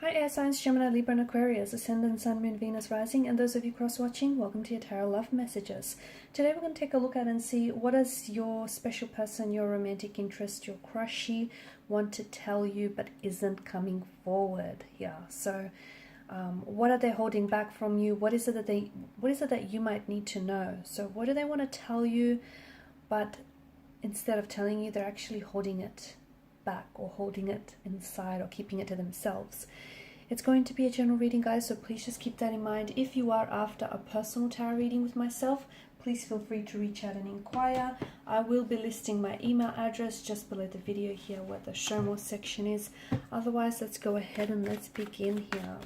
Hi Air Signs, Gemini, Libra and Aquarius, Ascendant, Sun, Moon, Venus, Rising, and those of you cross-watching, welcome to your Tarot Love Messages. Today we're going to take a look at and see what does your special person, your romantic interest, your crushy want to tell you but isn't coming forward here. So what are they holding back from you? What is it that you might need to know? So what do they want to tell you, but instead of telling you, they're actually holding it back or holding it inside or keeping it to themselves. It's going to be a general reading, guys, so please just keep that in mind. If you are after a personal tarot reading with myself, please feel free to reach out and inquire. I will be listing my email address just below the video here where the show more section is. Otherwise, let's go ahead and let's begin here.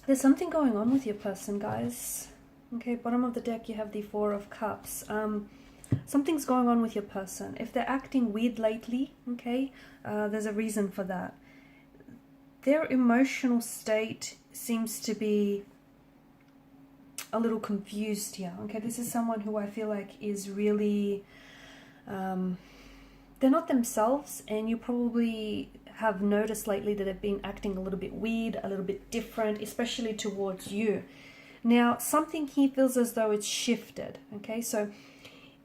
There's something going on with your person, guys. Okay, bottom of the deck, you have the Four of Cups. Something's going on with your person. If they're acting weird lately, okay, there's a reason for that. Their emotional state seems to be a little confused here. Okay, this is someone who I feel like is really... they're not themselves, and you probably have noticed lately that they've been acting a little bit weird, a little bit different, especially towards you. Now, something here feels as though it's shifted, okay? So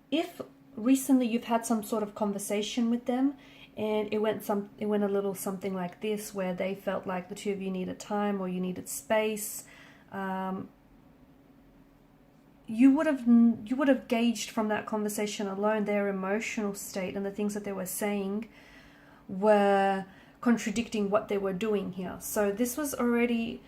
if recently you've had some sort of conversation with them and it went a little something like this, where they felt like the two of you needed time or you needed space, you would have gauged from that conversation alone their emotional state, and the things that they were saying were contradicting what they were doing here. So this was already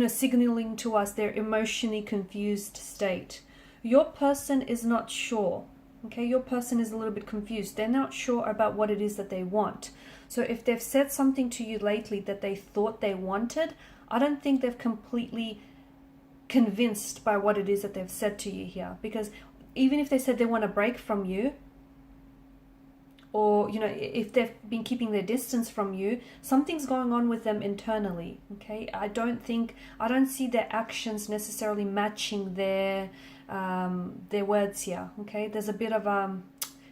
signaling to us their emotionally confused state. Your person is not sure. Okay, your person is a little bit confused. They're not sure about what it is that they want. So if they've said something to you lately that they thought they wanted, I don't think they've completely convinced by what it is that they've said to you here. Because even if they said they want a break from you, or if they've been keeping their distance from you, something's going on with them internally. Okay, I don't see their actions necessarily matching their words here. Okay, there's a bit of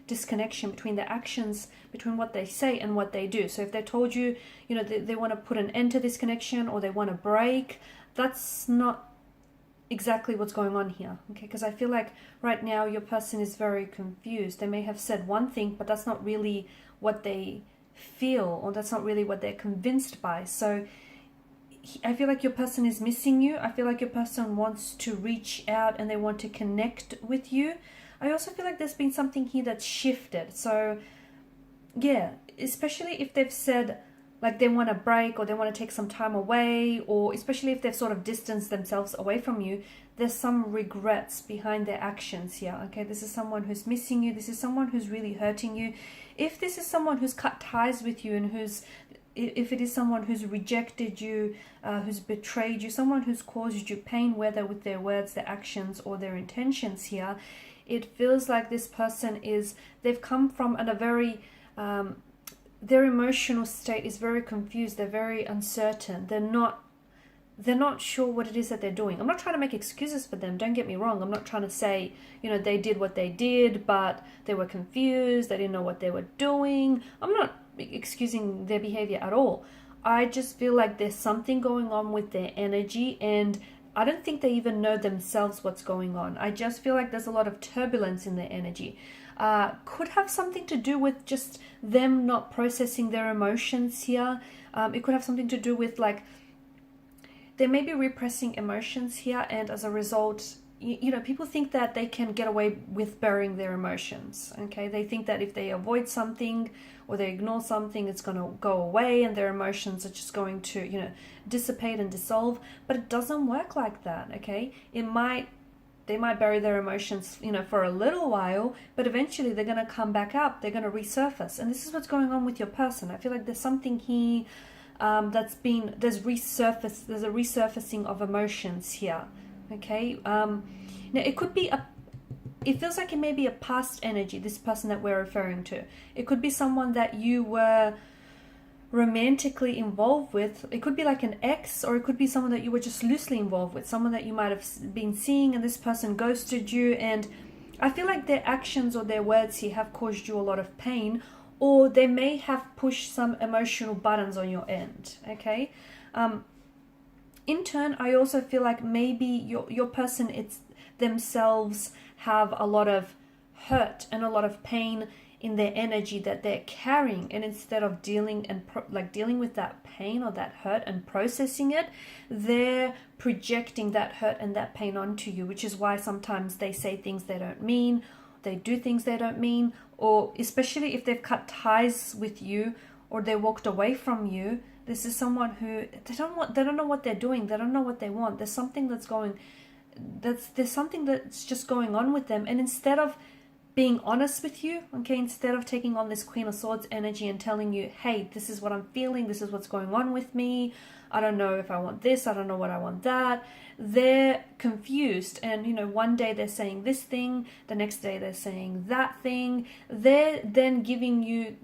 disconnection between the actions, between what they say and what they do. So if they told you, they want to put an end to this connection, or they want a break, that's not exactly what's going on here. Okay, because I feel like right now your person is very confused. They may have said one thing, but that's not really what they feel, or that's not really what they're convinced by. So I feel like your person is missing you. I feel like your person wants to reach out and they want to connect with you. I also feel like there's been something here that's shifted. So yeah, especially if they've said like they want a break, or they want to take some time away, or especially if they've sort of distanced themselves away from you, there's some regrets behind their actions here. Okay, this is someone who's missing you. This is someone who's really hurting you. If this is someone who's cut ties with you, and if it is someone who's rejected you, who's betrayed you, someone who's caused you pain, whether with their words, their actions, or their intentions here, it feels like this person they've come from at a very... their emotional state is very confused. They're very uncertain. They're not sure what it is that they're doing. I'm not trying to make excuses for them. Don't get me wrong. I'm not trying to say, they did what they did, but they were confused. They didn't know what they were doing. I'm not excusing their behavior at all. I just feel like there's something going on with their energy, and I don't think they even know themselves what's going on. I just feel like there's a lot of turbulence in their energy. Could have something to do with just them not processing their emotions here. It could have something to do with, like, they may be repressing emotions here, and as a result, people think that they can get away with burying their emotions. Okay, they think that if they avoid something or they ignore something, it's going to go away and their emotions are just going to, dissipate and dissolve. But it doesn't work like that. Okay, they might bury their emotions, for a little while, but eventually they're going to come back up. They're going to resurface, and this is what's going on with your person. I feel like there's something here there's a resurfacing of emotions here. Okay, now it could be it feels like it may be a past energy, this person that we're referring to. It could be someone that you were romantically involved with. It could be like an ex, or it could be someone that you were just loosely involved with, someone that you might have been seeing and this person ghosted you. And I feel like their actions or their words here have caused you a lot of pain, or they may have pushed some emotional buttons on your end. Okay, in turn, I also feel like maybe your person themselves have a lot of hurt and a lot of pain in their energy that they're carrying, and instead of dealing with that pain or that hurt and processing it, they're projecting that hurt and that pain onto you, which is why sometimes they say things they don't mean, they do things they don't mean, or especially if they've cut ties with you or they walked away from you. This is someone who they don't know what they're doing. They don't know what they want. There's something that's just going on with them. And instead of being honest with you, okay, instead of taking on this Queen of Swords energy and telling you, hey, this is what I'm feeling, this is what's going on with me, I don't know if I want this, I don't know what I want that, they're confused. And one day they're saying this thing, the next day they're saying that thing. They're giving you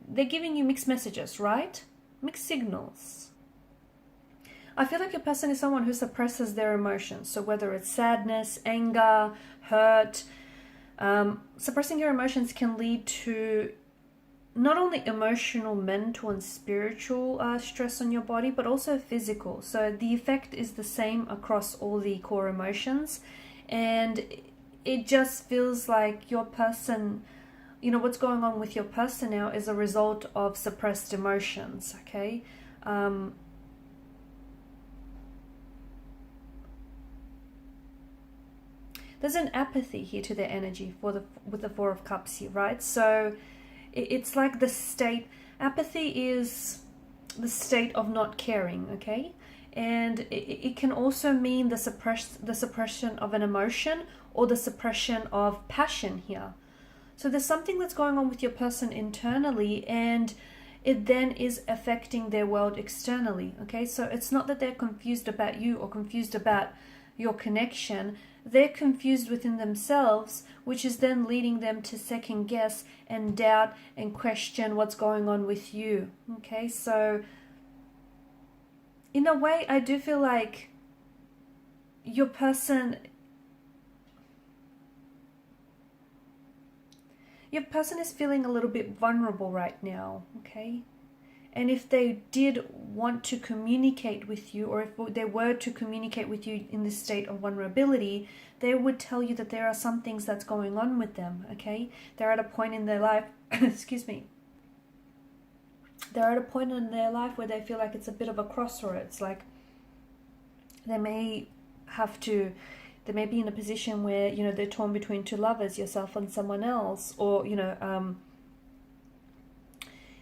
mixed messages, right? Mixed signals. I feel like your person is someone who suppresses their emotions. So whether it's sadness, anger, hurt, suppressing your emotions can lead to not only emotional, mental, and spiritual stress on your body, but also physical. So the effect is the same across all the core emotions. And it just feels like your person, what's going on with your person now is a result of suppressed emotions, okay? There's an apathy here to their energy with the Four of Cups here, right? So it's like apathy is the state of not caring, okay? And it can also mean the suppression of an emotion or the suppression of passion here. So there's something that's going on with your person internally, and it then is affecting their world externally, okay? So it's not that they're confused about you or confused about your connection. They're confused within themselves, which is then leading them to second guess and doubt and question what's going on with you, okay? So in a way, I do feel like your person is feeling a little bit vulnerable right now, okay? And if they did want to communicate with you, or if they were to communicate with you in this state of vulnerability, they would tell you that there are some things that's going on with them, okay? They're at a point in their life, excuse me, they're at a point in their life where they feel like it's a bit of a crossroads. Like they may be in a position where, they're torn between two lovers, yourself and someone else, or,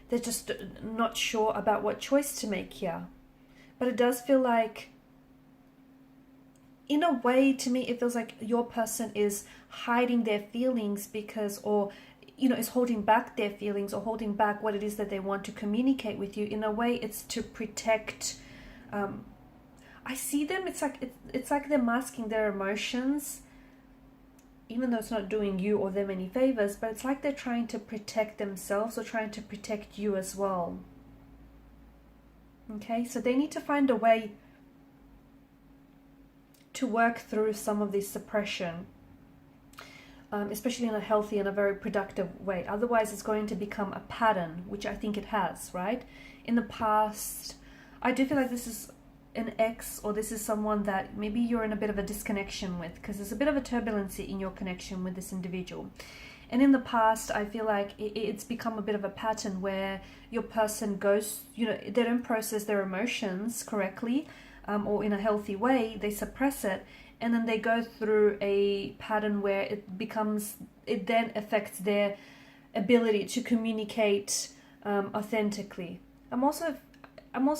they're just not sure about what choice to make here. But it does feel like, in a way, to me, it feels like your person is hiding their feelings is holding back their feelings or holding back what it is that they want to communicate with you. In a way, it's to protect. I see them. It's like they're masking their emotions, even though it's not doing you or them any favors. But it's like they're trying to protect themselves or trying to protect you as well. Okay, so they need to find a way to work through some of this suppression. Especially in a healthy and a very productive way. Otherwise, it's going to become a pattern, which I think it has, right? In the past, I do feel like this is an ex, or this is someone that maybe you're in a bit of a disconnection with, because there's a bit of a turbulency in your connection with this individual. And in the past, I feel like it's become a bit of a pattern where your person goes, they don't process their emotions correctly, or in a healthy way, they suppress it. and then they go through a pattern where it then affects their ability to communicate authentically. I'm also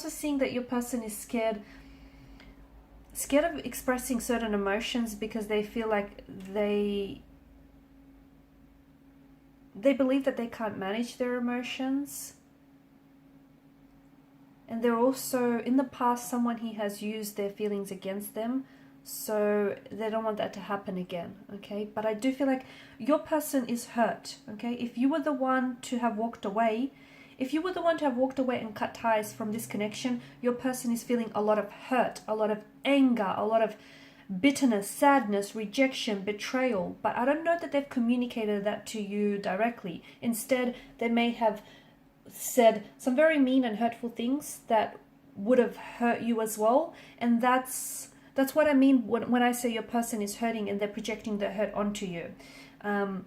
seeing that your person is scared of expressing certain emotions because they feel like they believe that they can't manage their emotions. And they're also, in the past, someone he has used their feelings against them, so they don't want that to happen again, okay? But I do feel like your person is hurt, okay? If you were the one to have walked away, and cut ties from this connection, your person is feeling a lot of hurt, a lot of anger, a lot of bitterness, sadness, rejection, betrayal. But I don't know that they've communicated that to you directly. Instead, they may have said some very mean and hurtful things that would have hurt you as well. And that's what I mean when I say your person is hurting and they're projecting their hurt onto you. And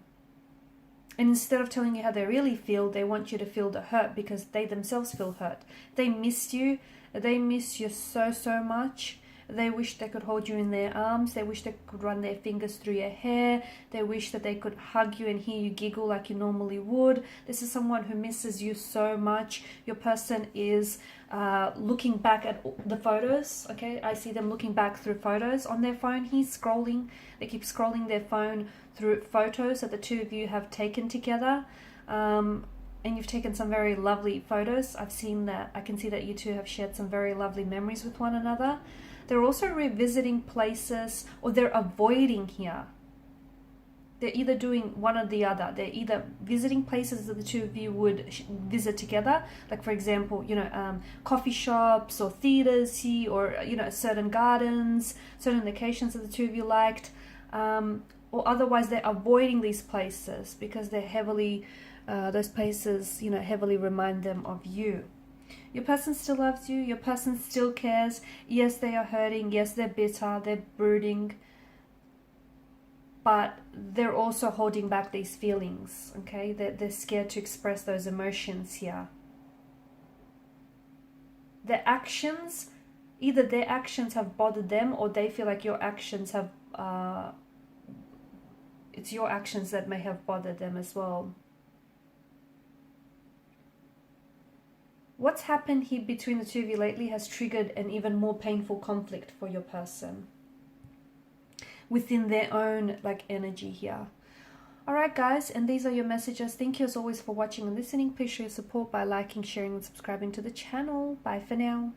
instead of telling you how they really feel, they want you to feel the hurt because they themselves feel hurt. They miss you. They miss you so, so much. They wish they could hold you in their arms. They wish they could run their fingers through your hair. They wish that they could hug you and hear you giggle like you normally would. This is someone who misses you so much. Your person is looking back at the photos. Okay, I see them looking back through photos on their phone. He's scrolling. They keep scrolling their phone through photos that the two of you have taken together. And you've taken some very lovely photos. I've seen that. I can see that you two have shared some very lovely memories with one another. They're also revisiting places, or they're avoiding here. They're either doing one or the other. They're either visiting places that the two of you would visit together, like for example, coffee shops or theaters, or certain gardens, certain locations that the two of you liked, or otherwise they're avoiding these places because they're heavily, those places, heavily remind them of you. Your person still loves you. Your person still cares. Yes, they are hurting. Yes, they're bitter. They're brooding. But they're also holding back these feelings, okay? They're scared to express those emotions here. Either their actions have bothered them, or they feel like your actions have... it's your actions that may have bothered them as well. What's happened here between the two of you lately has triggered an even more painful conflict for your person within their own energy here. Alright guys, and these are your messages. Thank you as always for watching and listening. Please show your support by liking, sharing and subscribing to the channel. Bye for now.